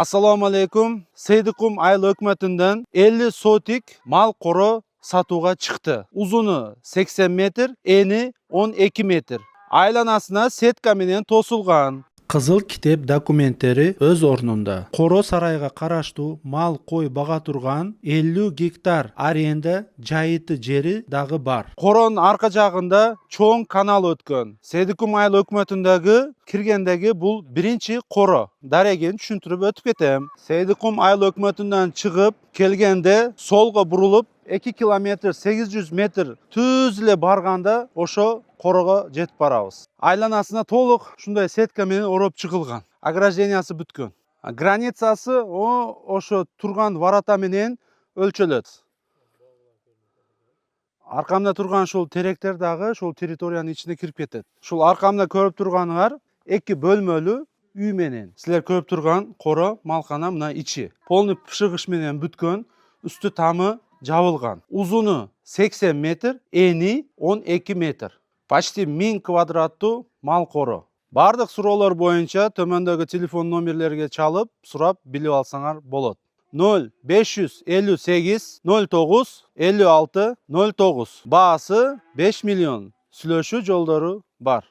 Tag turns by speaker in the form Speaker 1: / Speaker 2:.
Speaker 1: Assalomu alaykum. Seydiqum ayыл өкмөтүндөн 50 sotik mal qoro satууга чыкты. Uzunu 80 metr, eni 12 metr. Айланасына сетка менен тосулган. Кызыл китеп документтери өз орнунда. Коро сарайга караштуу мал кой бага турган 50 гектар аренда жайыты жери дагы бар. Коронун арка жагында чоң канал өткөн. Сейдикум айыл өкмөтүндөгү киргендеги бул биринчи коро. Дарегин түшүндүрүп өтүп кетем. Сейдикум айыл өкмөтүндөн чыгып келгенде солго бурулуп 2 километр 800 метр түз эле барганда ошо корого жетип барабыз. Айланасына толук ушундай сетка менен ороп чыгылган. Ограждениясы бүткөн. Границасы ошо турган варата менен өлчөлөт. Аркамда турган ушул теректер дагы ушул территориянын ичине кирип кетет. Ушул аркамда көрүп турганыңар 2 бөлмөлүү үй менен. Силер көрүп турган коро малкана мына ичи. Полный пышыгыш менен бүткөн, үстү тамы жабылган. Узуну 80 метр, ени 12 метр. Почти 1000 квадраттуу мал коро. Бардык суроолор боюнча төмөндөгү телефон номерлерге чалып, сурап билип алсаңар болот. 0558 09 56 09. Баасы 5 миллион. Сүйлөшүү жолдору бар.